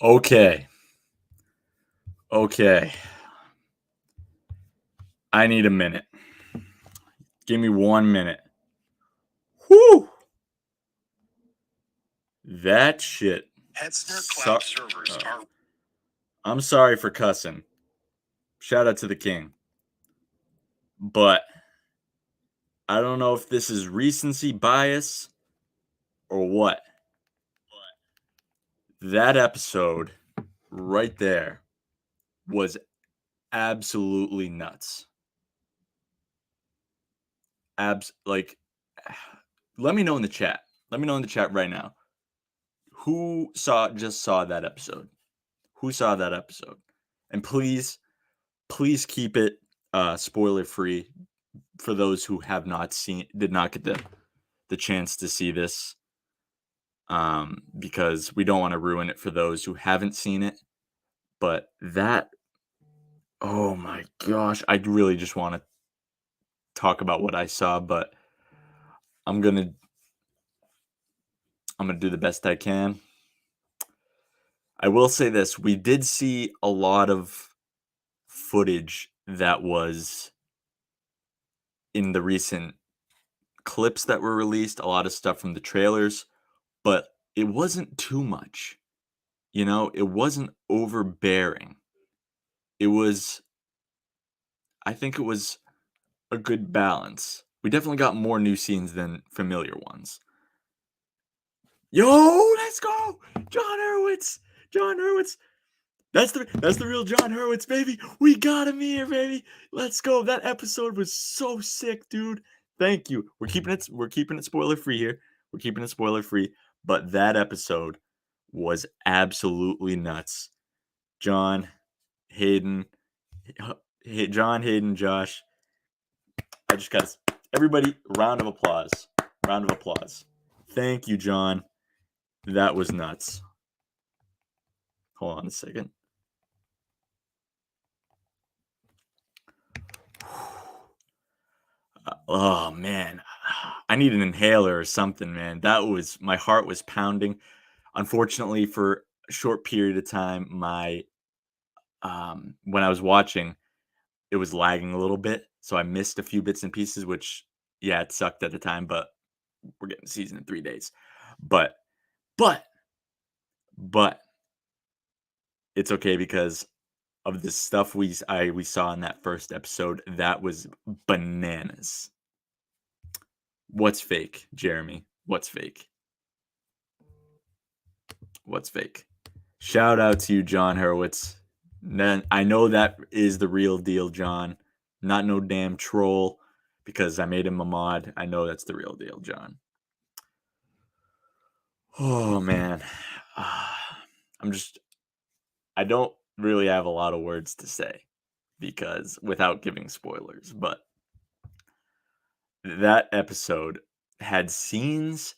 Okay. Okay. I need a minute. Give me 1 minute. Whoo! That shit. Hetzner Cloud servers are. I'm sorry for cussing. Shout out to the king. But I don't know if this is recency bias or what. That episode right there was absolutely nuts. Let me know in the chat. Let me know in the chat right now. Who just saw that episode? Who saw that episode? And please keep it spoiler free for those who have not did not get the chance to see this. Because we don't want to ruin it for those who haven't seen it. But oh my gosh, I really just want to talk about what I saw, but I'm gonna do the best I can. I will say this: we did see a lot of footage that was in the recent clips that were released, a lot of stuff from the trailers, but it wasn't too much. It wasn't overbearing. I think it was a good balance. We definitely got more new scenes than familiar ones. Yo, let's go! John Hurwitz! That's the real John Hurwitz, baby. We got him here, baby. Let's go. That episode was so sick, dude. Thank you. We're keeping it spoiler free here. We're keeping it spoiler free, but that episode was absolutely nuts. John, Hayden, Josh. I just got everybody round of applause. Round of applause. Thank you, John. That was nuts. Hold on a second. Oh man, I need an inhaler or something, man. My heart was pounding. Unfortunately, for a short period of time, my when I was watching, it was lagging a little bit, so I missed a few bits and pieces, which yeah, it sucked at the time, but we're getting the season in 3 days. But it's okay because of the stuff we saw in that first episode. That was bananas. What's fake, Jeremy? What's fake? What's fake? Shout out to you, John Hurwitz. I know that is the real deal, John. Not no damn troll because I made him a mod. I know that's the real deal, John. Oh man. I don't really have a lot of words to say because without giving spoilers, but that episode had scenes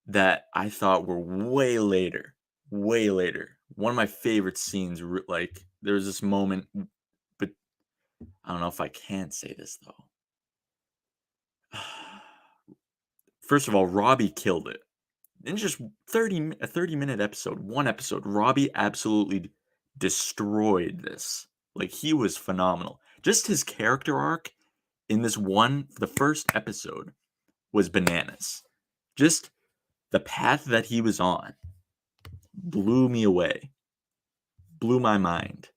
that I thought were way later. One of my favorite scenes, like there was this moment, but I don't know if I can say this though. First of all, Robbie killed it. In just a 30-minute episode, one episode, Robbie absolutely destroyed this. Like he was phenomenal. Just his character arc in the first episode was bananas. Just the path that he was on blew me away. Blew my mind.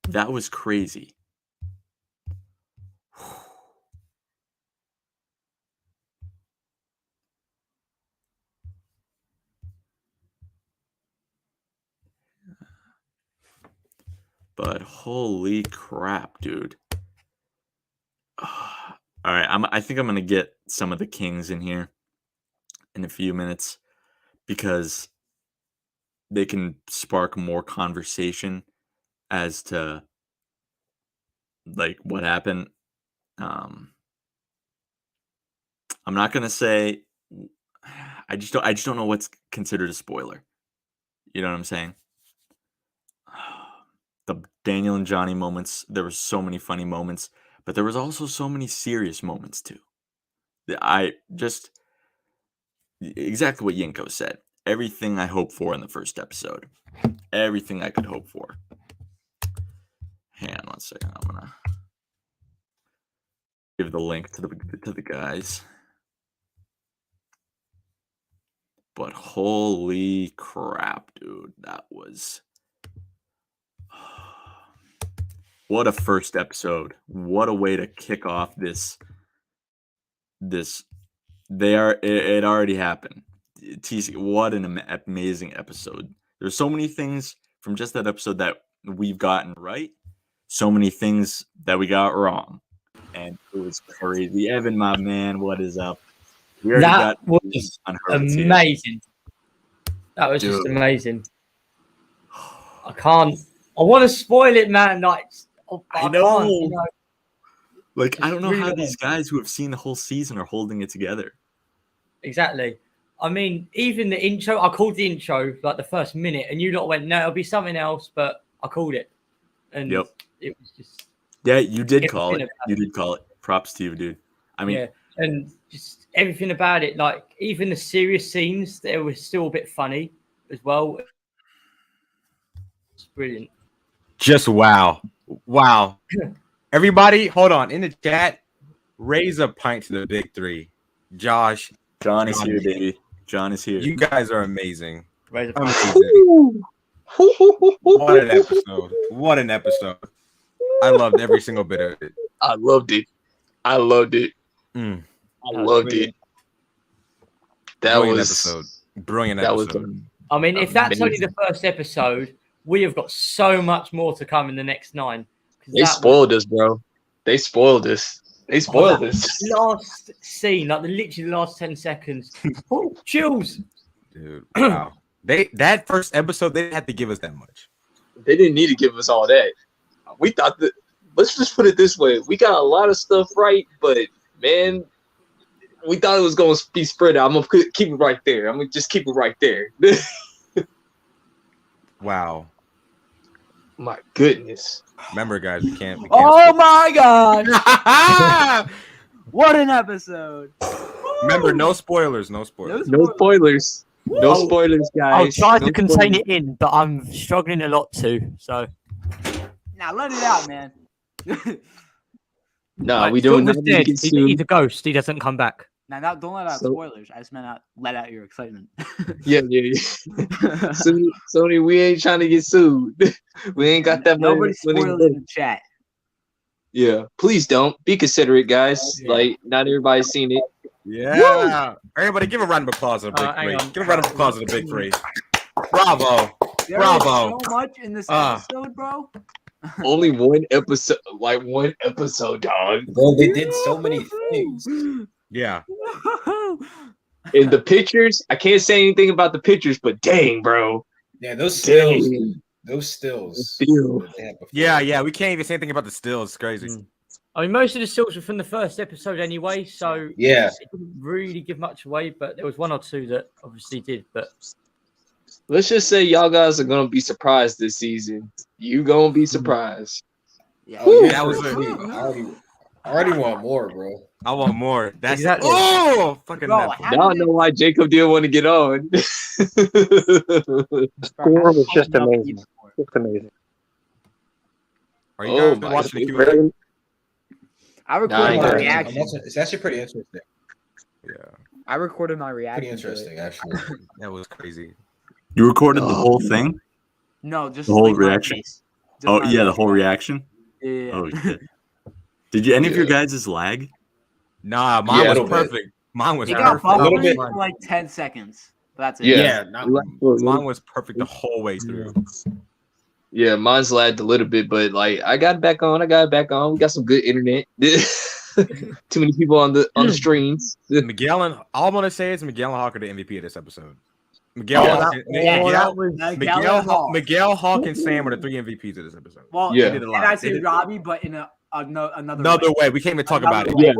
That was crazy. But holy crap, dude. All right, I think I'm going to get some of the kings in here in a few minutes because they can spark more conversation as to like what happened. I'm not going to say I just don't know what's considered a spoiler. You know what I'm saying? The Daniel and Johnny moments, there were so many funny moments, but there was also so many serious moments too. I just exactly what Yinko said. everything I hoped for in the first episode. Everything I could hope for. Hang on 1 second. I'm gonna give the link to the guys. But holy crap, dude, that was what a first episode. What a way to kick off this. It already happened. What an amazing episode. There's so many things from just that episode that we've gotten right, so many things that we got wrong, and it was crazy. Evan, my man, what is up? We already That got was on Hurts here. amazing. That was just Dude. amazing. I want to spoil it, man. Like, I know. can't, you know. Like, I don't know really how don't. these guys who have seen the whole season are holding it together. Exactly. I mean, even the intro, I called the intro like the first minute, and you lot went, no, it'll be something else, but I called it. And Yep. it was just. Yeah, you did Everything call it. about You did call it. Props to you, dude. I mean, yeah, and just everything about it, like even the serious scenes, they were still a bit funny as well. It's brilliant. Just wow. Everybody, hold on. In the chat, raise a pint to the big three. Josh, John is here, baby. John is here. you guys are amazing. Raise a Amazing. What an episode. What an episode. I loved every single bit of it. I loved it. I loved it. Mm. I loved it. That Brilliant was episode. Brilliant that episode. was I mean, if that's only amazing. the first episode, we have got so much more to come in the next 9. They spoiled us, bro. They spoiled us. They spoiled us. Last scene, like literally the last 10 seconds. Oh, chills. Dude, wow. That first episode, they didn't have to give us that much. They didn't need to give us all that. We thought that. Let's just put it this way: we got a lot of stuff right, but man, we thought it was going to be spread out. I'm gonna keep it right there. I'm gonna just keep it right there. Wow. My goodness. Remember, guys, we can't. Oh my gosh! What an episode! Remember, no spoilers. No spoilers. No spoilers. No spoilers, I'll guys. try to No contain spoilers. it in, but I'm struggling a lot too. So Now let it out, man. Nah, Like, we doing Silver's nothing. dead. He's He's a ghost. He doesn't come back. Now don't let out So- spoilers. I just meant let out your excitement. Yeah. Sony, we ain't trying to get sued. We ain't got that money. Nobody spoiled it in the chat. Yeah, please don't. Be considerate, guys. Yeah. Like, not everybody's seen it. Yeah. Everybody, give a round of applause to the big hang three. on. Give a round of applause to the big three. Bravo. There Bravo. was so much in this Ah. episode, bro. Only one episode, dog. Bro, they did so many things. Yeah. In the pictures, I can't say anything about the pictures, but dang, bro. Yeah, those stills. Dang. Those stills. Still. that they had before. Yeah. We can't even say anything about the stills. It's crazy. I mean, most of the stills were from the first episode anyway, so Yeah. it didn't really give much away. But there was 1 or 2 that obviously did. But Let's just say y'all guys are gonna be surprised this season. You gonna be surprised. Yeah. Oh, yeah, That was I already want more, bro. I want more. That's Exactly. Oh, fucking Bro, Netflix. how Now I did know why Jacob didn't want to get on. Score was just amazing. It's amazing. Are you Oh guys my watching the goodness. Q&A? I recorded Nah, my I reaction. It's actually pretty interesting. Yeah, I recorded my reaction. Pretty to it. interesting, actually. that was crazy. You recorded the whole thing? No, just The whole like my reaction? face. Just Oh my yeah, the face. whole reaction. Yeah. Oh shit. Did you any of your Yeah. guys' lag? Nah, Yeah, mine a was little bit. perfect. Mine was It got perfect. little bubbly bit. for like 10 seconds. That's it. Yeah. not, Mine was perfect the whole way through. Yeah, mine's lagged a little bit, but like I got it back on. We got some good internet. Too many people on the streams. Miguel and all I'm gonna say is Miguel and Hawk are the MVP of this episode. Miguel, Yeah. Hawk, Miguel, Hawk, and Sam are the 3 MVPs of this episode. Well, Yeah. They did a lot. and I They say did- Robbie, but in another Another way, we can't even talk about it. Yeah.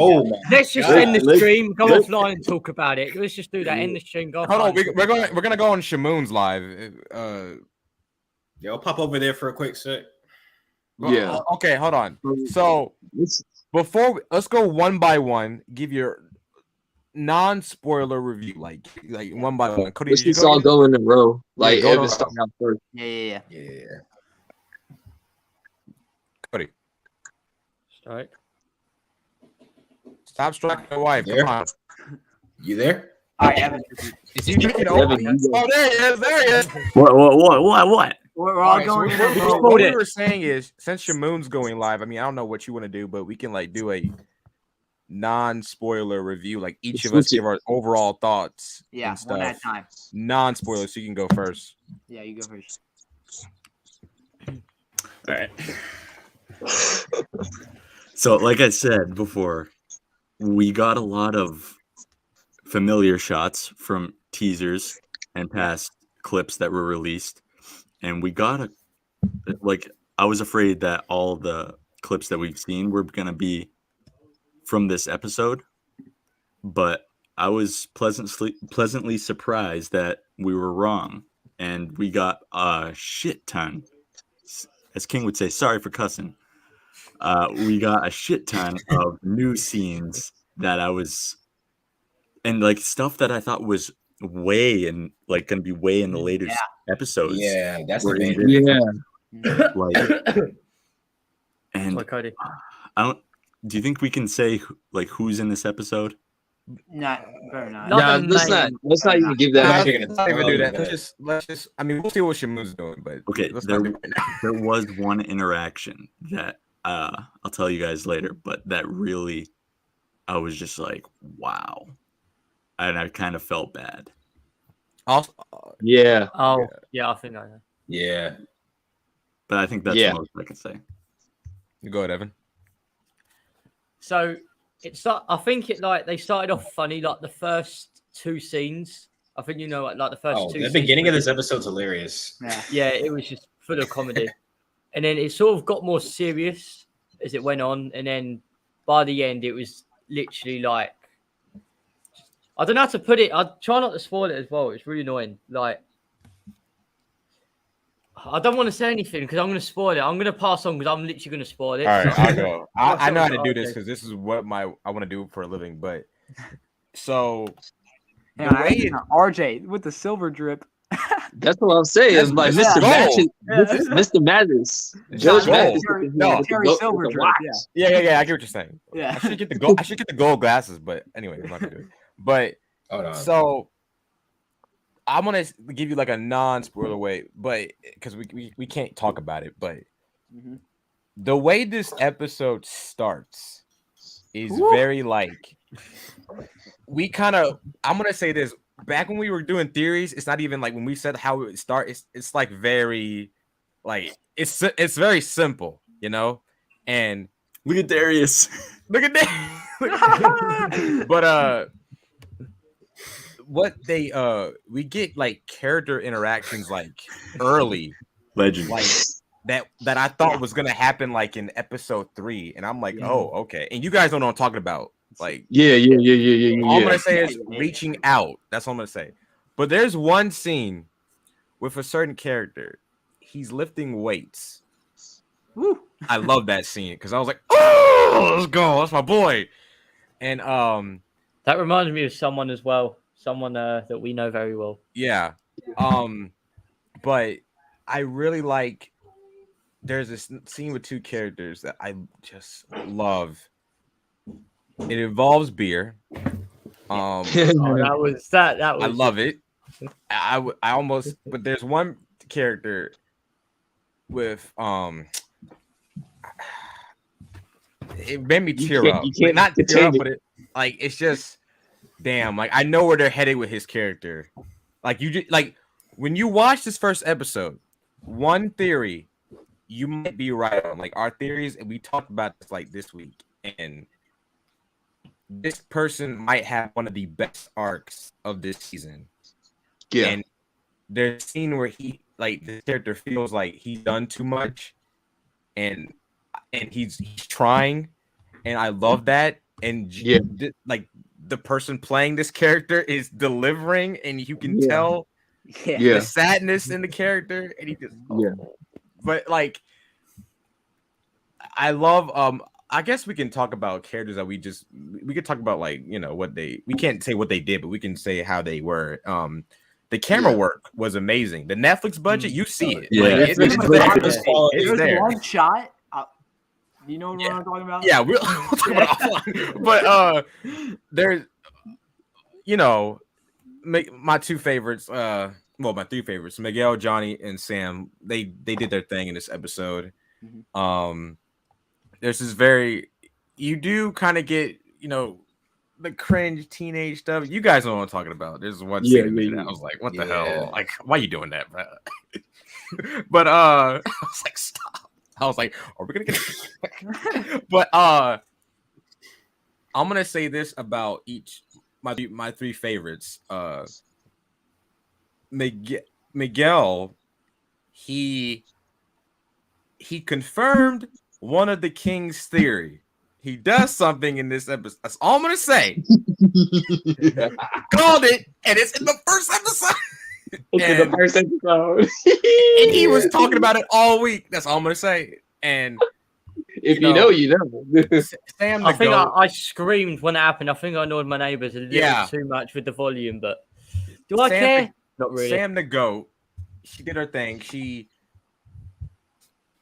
Oh my let's just Yeah, end the let's- stream, go let's- offline and talk about it. Let's just do that. End the stream. Go Hold on, offline. we're gonna go on Shamoon's live. Yo, pop over there for a quick sec. Yeah. Okay, hold on. So before let's go one by one. non-spoiler review, like one by one. Cody, Let's did you just go all yet? go in a row. Like go in a Evan row. starting out first. Yeah. Yeah. Cody, All right. stop striking your wife. There? Come on. You there? All right, Evan. Is he making Evan, open? you go. Oh, there he is. There he is. What? We're All all right, so going in a what row. what we were saying is, since Shamoon's going live, I mean, I don't know what you want to do, but we can like do a non-spoiler review. Like each of us Switch it. give our overall thoughts Yeah, and one at a stuff. time. Non-spoiler, so you can go first. Yeah, you go first. All right. So, like I said before, we got a lot of familiar shots from teasers and past clips that were released, and we got I was afraid that all the clips that we've seen were gonna be from this episode, but I was pleasantly surprised that we were wrong, and we got a shit ton. As King would say, sorry for cussing. We got a shit ton of new scenes that and like stuff that I thought was gonna be way in the later episodes. Yeah, that's the were in main this thing. Yeah. like, and Sorry, Cody. I don't. Do you think we can say who's in this episode? Not, better not. Not Nah, the let's main- not even give that. Nah, out. you're gonna Let's not even do that. tell you Let's just. I mean, we'll see what Shamoon's doing, but Okay, let's there, not do it right now. there was one interaction that I'll tell you guys later, but that really, I was just like, wow, and I kind of felt bad. Also, Yeah. Oh, yeah, I think I know. Yeah. But I think that's Yeah. the most I can say. you go ahead, Evan. So I think they started off funny, like the first two scenes. I think like the first Oh, two. the scenes beginning were of this just- episode's hilarious. Yeah. Yeah, it was just full of comedy, and then it sort of got more serious as it went on, and then by the end, it was literally like I don't know how to put it. I try not to spoil it as well. It's really annoying. Like I don't want to say anything because I'm going to spoil it. I'm going to pass on because I'm literally going to spoil it. All right, So- I'll go. I know how to do Okay. this because this is what I want to do for a living. But so Hang the on, way it, RJ with the silver drip. That's what I'm saying. It's like That's Mr. gold. Matches, Yeah. Mr. Madness, It's Judge gold. Madness. Terry- No, Terry Silver drip, yeah, I get what you're saying. Yeah. I should get the gold. I should get the gold glasses, but anyway, I'm not gonna do it. But Hold on. so I'm gonna give you like a non-spoiler way, but because we can't talk about it, but Mhm. the way this episode starts is Woo. very like I'm gonna say this. Back when we were doing theories, it's not even like when we said how it would start. It's like very like it's very simple, you know. And Look at Darius. look at that. But what we get like character interactions like early, Legend. like that I thought was gonna happen like in episode 3, and I'm like, oh, okay. And you guys don't know what I'm talking about. Like, Yeah. all I'm gonna say is reaching out. That's all I'm gonna say. But there's one scene with a certain character. He's lifting weights. Woo. I love that scene because I was like, oh, let's go. That's my boy. And That reminds me of someone as well. Someone that we know very well. yeah. But I really like there's this scene with two characters that I just love. It involves beer. Oh, that was that. That was. I love it. I almost, but there's one character with it made me tear up. You can't Not tear contain up, it. but it like it's just damn. Like I know where they're headed with his character. Like you just like when you watch this first episode, one theory you might be right on. Like our theories, and we talked about this like this week, and this person might have one of the best arcs of this season. Yeah. And there's a scene where he like the character feels like he's done too much and he's trying, and I love that. And Yeah. like the person playing this character is delivering, and you can Yeah. tell Yeah. the sadness in the character, and he just Yeah. but like I love I guess we can talk about characters that we could talk about, like, you know, we can't say what they did, but we can say how they were. The camera work was amazing. The Netflix budget, you see it. Yeah. Like, It's it's Netflix there. budget. It's There's there. one shot. You know what I'm talking about? Yeah, we'll talk about it offline. But there's, you know, my two favorites, well, my three favorites, Miguel, Johnny, and Sam. They did their thing in this episode. There's this you do kind of get, you know, the cringe teenage stuff. You guys know what I'm talking about. There's one scene in there that I was like, what the hell? Like, why are you doing that, bro? But I was like, stop. I was like, are we gonna get but I'm gonna say this about each my three favorites. Miguel, he confirmed one of the king's theory. He does something in this episode. That's all I'm gonna say. Called it, and it's in the first episode. And he was talking about it all week. That's all I'm gonna say. And if you know, you know. Sam, I think I screamed when it happened. I think I annoyed my neighbours a little too much with the volume, but do I care? Not really. Sam the goat, she did her thing.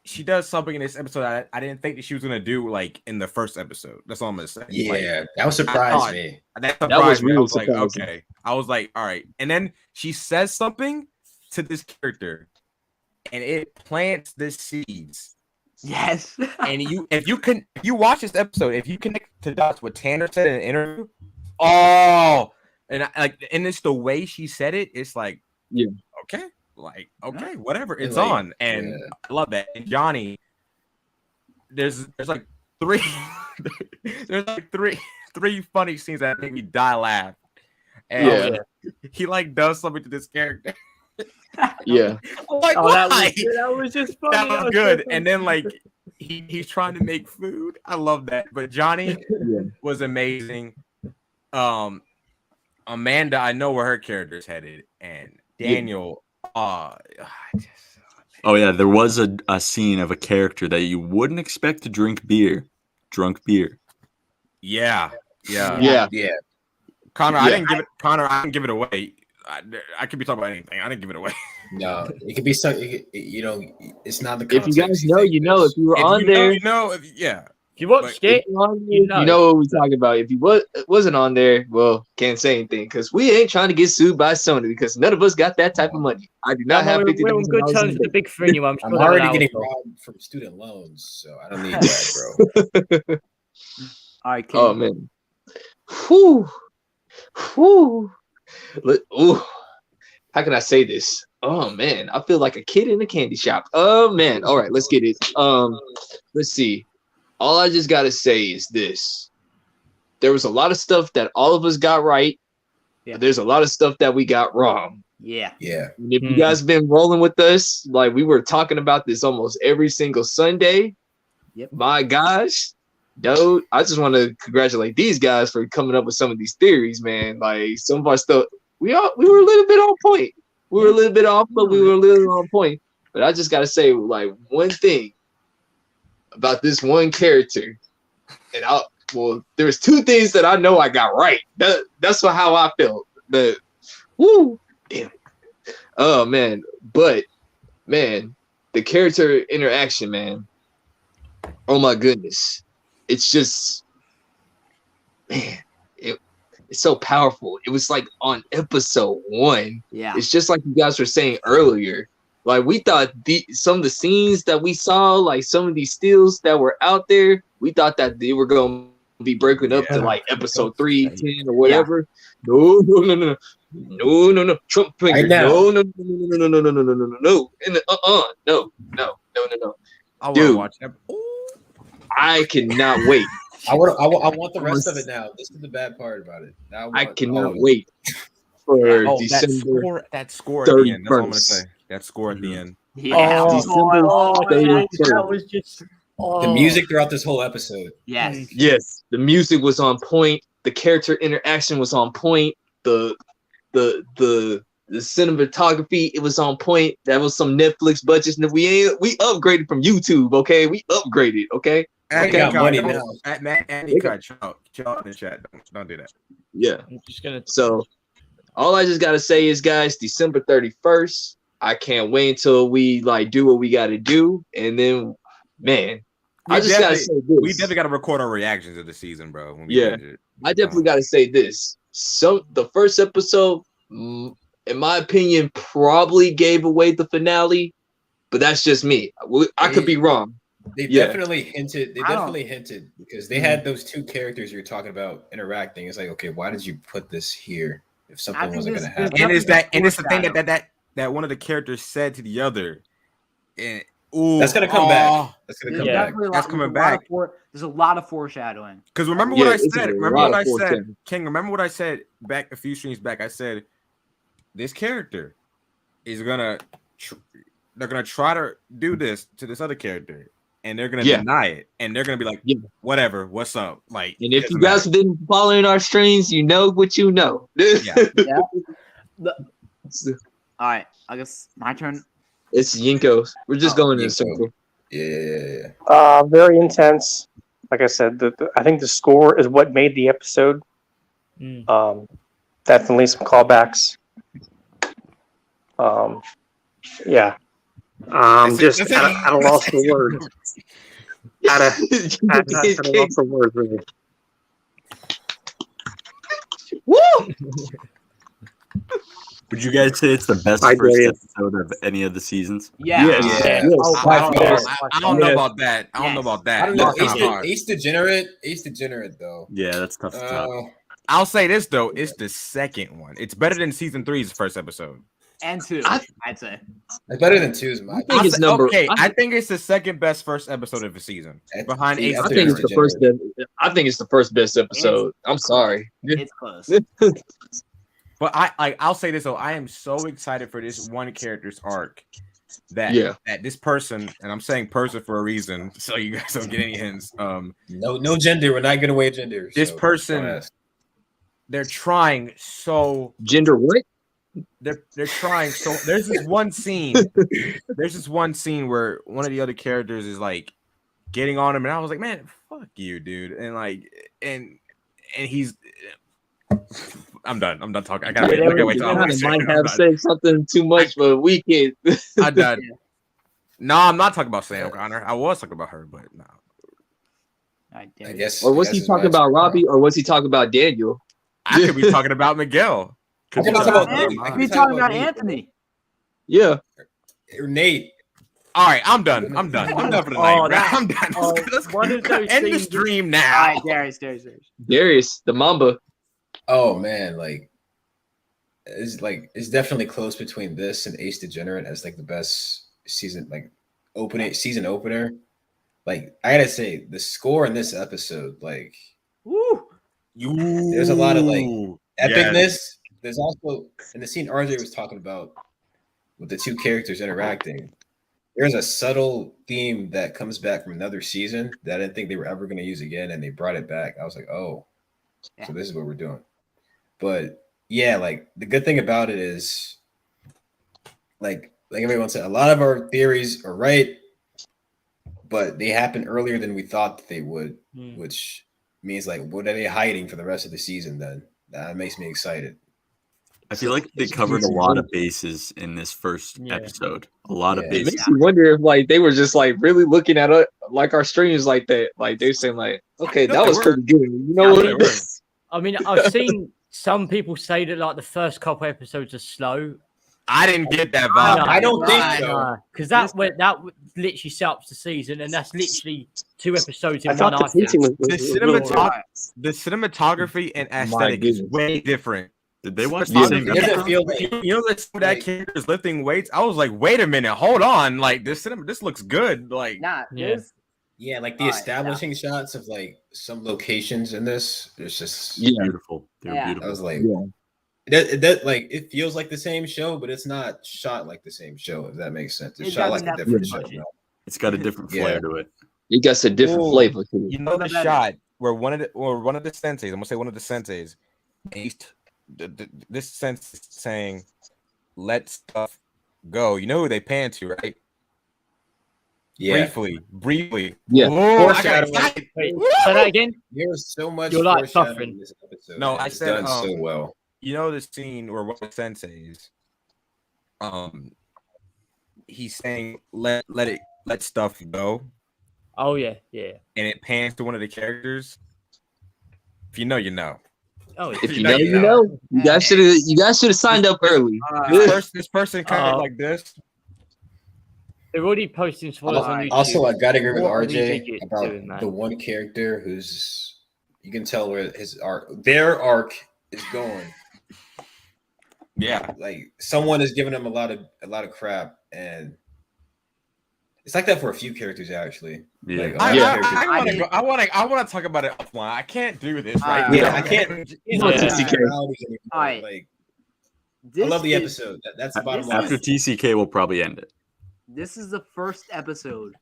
She does something in this episode I didn't think that she was gonna do, like, in the first episode. That's all I'm gonna say. Yeah, like, that was surprised me. That surprised me. I really was like, surprising. okay. I was like, all right. And then she says something to this character, and it plants the seeds. Yes. And if you watch this episode, if you connect to dots what Tanner said in an interview, and it's the way she said it, it's like, okay. Like, okay, whatever, it's like, on, and I love that. And Johnny, there's like three three funny scenes that make me die laugh. And he like does something to this character. Yeah. I'm like, that was just funny. That was good. And then, like, he's trying to make food. I love that. But Johnny was amazing. Amanda, I know where her character is headed, and Daniel. Oh yeah, there was a scene of a character that you wouldn't expect to drunk beer. Yeah. Connor, I didn't give it away. I could be talking about anything. I didn't give it away. No, it could be something. You know, it's not the. If you guys know, you know. If you were on there, If you watched it, you know what we're talking about. If you wasn't on there, well, can't say anything because we ain't trying to get sued by Sony because none of us got that type of money. I do not have 50. We're on good terms with the big three. I'm already getting robbed from student loans, so I don't need that, bro. All right, oh man. Whew. Ooh. How can I say this? Oh man, I feel like a kid in a candy shop. Oh man. All right, let's get it. Let's see. All I just gotta say is this. There was a lot of stuff that all of us got right. Yeah. There's a lot of stuff that we got wrong. Yeah. And if you guys been rolling with us, like we were talking about this almost every single Sunday. Yep. My gosh. Dude, I just want to congratulate these guys for coming up with some of these theories, man. Like some of our stuff, we were a little bit on point. We were a little bit off, but we were a little on point. But I just gotta say, like, one thing about this one character, and there's two things that I know I got right. That's how I felt. But damn it. Oh man, but man, the character interaction, man. Oh my goodness. It's just, man, it's so powerful. It was like on episode 1. Yeah. It's just like you guys were saying earlier. Like we thought some of the scenes that we saw, like some of these steals that were out there, we thought that they were going to be breaking up to like episode 3, 10 or whatever. Yeah. No. Trump finger. No. And no. I want Dude, to watch that. I cannot wait. I want the rest of it now. This is the bad part about it. I cannot wait for December. That score at the end. That's all I'm gonna say. That score at the end. Yeah. That was just the music throughout this whole episode. Yes. The music was on point. The character interaction was on point. The cinematography, it was on point. That was some Netflix budgets. We upgraded from YouTube. Okay, we upgraded. Okay. They got money now. Matt Andy cut chill in the chat. Don't do that. Yeah. I'm just gonna. So all I just gotta say is, guys, December 31st. I can't wait until we like do what we gotta do, and then, man, I just gotta say this. We definitely gotta record our reactions of the season, bro. When we Yeah, I definitely gotta say this. So the first episode, in my opinion, probably gave away the finale, but that's just me. I could be wrong. They Yeah. definitely hinted. They definitely hinted because they had those two characters you're talking about interacting. It's like, okay, why did you put this here if something wasn't going to happen? And it's the thing that one of the characters said to the other. And that's gonna come back. That's gonna come back. That's coming back. There's a lot of foreshadowing. Because remember what I said. Remember what I said, King. Remember what I said back a few streams back. I said this character is gonna. They're gonna try to do this to this other character, and they're gonna deny it, and they're gonna be like, "Whatever, what's up?" Like, and if you guys have been following our streams, you know what you know. All right, I guess my turn. It's Yinko. We're just going in a circle. Yeah. Very intense. Like I said, I think the score is what made the episode. Definitely some callbacks. Yeah. Just at a loss for words. At a loss for words, really. Woo! Would you guys say it's the best first episode of any of the seasons? Yeah. I don't know about that. I don't know about that. I don't know. Ace Degenerate, though. Yeah, that's tough to top. I'll say this though, it's the second one. It's better than season 3's first episode. And 2, I'd say. It's better than 2's. I think it's the second best first episode of the season. Behind Ace. I think it's the first. I think it's the first best episode. I'm sorry. It's close. But I'll say this though, I am so excited for this one character's arc that this person, and I'm saying person for a reason, so you guys don't get any hints. No gender. We're not giving away gender. This person, they're trying so gender what? They're trying so. There's this one scene. Where one of the other characters is like getting on him, and I was like, man, fuck you, dude, and like and he's. I'm done talking. I gotta wait till I might have said something too much, but we can't. I'm done. No, I'm not talking about Sam Connor. I was talking about her, but no. I guess. Or was he talking about Robbie, or was he talking about Daniel? I could be talking about Miguel. Could be talking about Anthony. Yeah. Or Nate. All right, I'm done. I'm done for the night. I'm done. Let's end the stream now. All right, Darius, the Mamba. Oh man, it's definitely close between this and Ace Degenerate as like the best season season opener. Like I gotta say, the score in this episode, like, there's a lot of like epicness. Yes. There's also in the scene RJ was talking about with the two characters interacting. There's a subtle theme that comes back from another season that I didn't think they were ever going to use again, and they brought it back. I was like, oh, so this is what we're doing. But yeah, like the good thing about it is, like everyone said, a lot of our theories are right, but they happen earlier than we thought that they would, which means like, what are they hiding for the rest of the season? Then that makes me excited. I feel like they covered a lot of bases in this first episode. A lot of bases. It makes me wonder if like they were just like really looking at it like our streams like that. Like they're saying like, okay, that was pretty good. You know what? I mean, I've seen some people say that like the first couple episodes are slow. I didn't get that vibe. I don't think so. Because that literally set up the season, and that's literally 2 episodes in one arc. The cinematography and aesthetic is way different. Did they watch the same episode? You know that character is lifting weights? I was like, wait a minute, hold on. Like this looks good. Like like the establishing shots of like some locations in this. It's just beautiful. They're beautiful. I was like, that like it feels like the same show, but it's not shot like the same show. If that makes sense, it's shot like a different show. It's got a different flair to it. It got a different flavor to it. You know the shot where one of the senseis. I'm gonna say one of the senseis. This sense is saying, "Let stuff go." You know who they pan to, right? Yeah. Briefly. Yeah. Oh, I got Foreshadowing. excited. Wait, say that again. There's so much You're like foreshadowing suffering. in this episode. No, and I it's said, done so well. You know the scene where one of the senseis, he's saying let stuff go, Oh yeah. and it pans to one of the characters. If you know, you know. Oh, If you know, you know. You guys should have signed up early. This person kind of like this. They're already posting spoilers on YouTube. Also, I gotta agree with What are these RJ idiots about doing, man? the one character who's you can tell where their arc is going. Yeah, Like someone is giving them a lot of crap, and it's like that for a few characters actually. Yeah. Like, I want to talk about it offline. I can't do this right now. Yeah, I can't. Alright. Like, I This love the is- episode. That's the bottom line. After TCK, we'll probably end it. This is the first episode,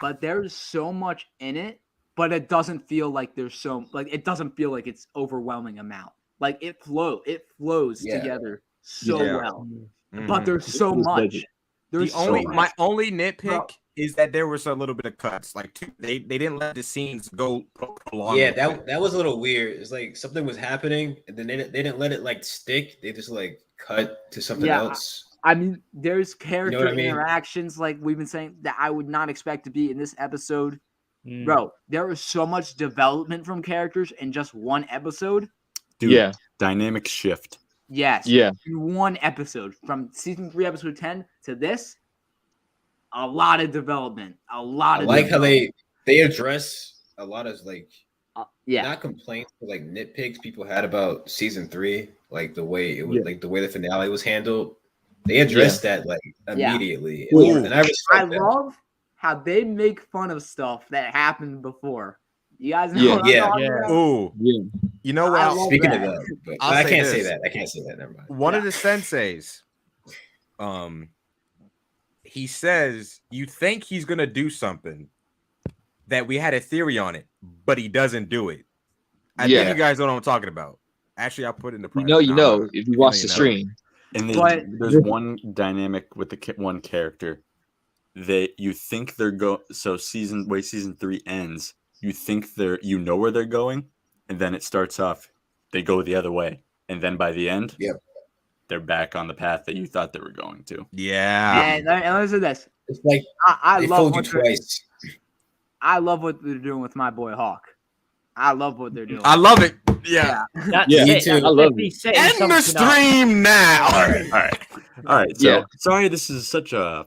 but there's so much in it, but it doesn't feel like it doesn't feel like it's overwhelming amount. Like it flows Yeah. together so Yeah. well. Mhm. But there's so much. There's My only nitpick is that there was a little bit of cuts. Like they didn't let the scenes go prolonged. Yeah, that was a little weird. It's like something was happening, and then they didn't let it like stick. They just like cut to something else. I mean, there's character what I mean? interactions like we've been saying that I would not expect to be in this episode. Mm. Bro, there was so much development from characters in just one episode. Dude, Yeah. Dynamic shift. Yes. Yeah. In one episode. From season 3, episode 10 to this, a lot of development. A lot I of like how development. they address a lot of like yeah. not complaints, but like nitpicks people had about season 3, like the way it was, like the way the finale was handled. They addressed that like immediately, and I respect I that. love how they make fun of stuff that happened before. You guys know what I'm talking about? Ooh, you know I what? love Speaking that. of that, but I'll I say can't this. say that. I can't say that. Never mind. One of the senseis, he says you think he's gonna do something that we had a theory on it, but he doesn't do it. I think you guys know what I'm talking about. Actually, I'll put it in the private. You know, if you watch the stream. And there's one dynamic with the one character that you think they're season 3 ends. You think you know where they're going, and then it starts off. They go the other way, and then by the end, they're back on the path that you thought they were going to. Yeah. And listen to this. It's like I they love fooled you what they're- twice. I love what they're doing with my boy Hawk. I love what they're doing. I love it. Yeah. That's Yeah, it. me too. That's I love definitely it. setting End the something up. stream now. All right. So sorry, this is such a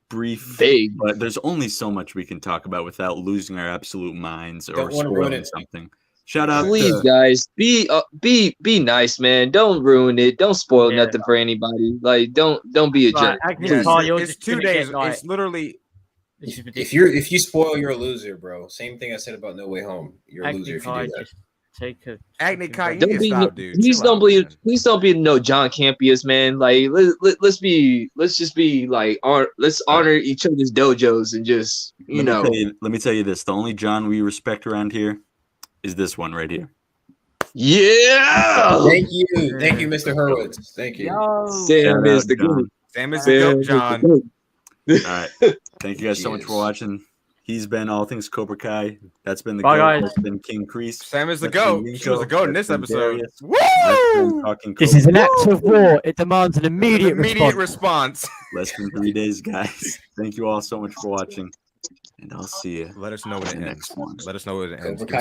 brief, Vague. but there's only so much we can talk about without losing our absolute minds or Don't wanna ruin spoiling it. something. Shout out Please, to guys, be nice, man. Don't ruin it. Don't spoil nothing for anybody. Like, don't be a jerk. Agnes Carr, you're It's just 2 gonna get, days. like- It's literally. This is If you spoil, you're a loser, bro. Same thing I said about No Way Home. You're a loser if you do that. Just take a Agni Kai, you Don't can be, stop, dude. please Chill don't out, be, man. please don't be no John Campius, man. Like, let's just be like, let's honor each other's dojos and just, you know. Let me tell you this: the only John we respect around here is this one right here. Yeah. Thank you, Mr. Hurwitz. Thank you. Sam is the John. good. Sam is the goat, John. All right. Thank you guys so much for watching. He's been All Things Cobra Kai. That's been the Bye, goat. guys. That's been King Kreese. Sam is the That's been goat. She was the Nico. goat in this That's been episode. Darius. Woo! That's been Talking This Cobra. is an act of war. It demands an immediate response. Less than 3 days, guys. Thank you all so much for watching. And I'll see you Let us know when in it the ends. next one. Let us know when it ends. Cobra Kai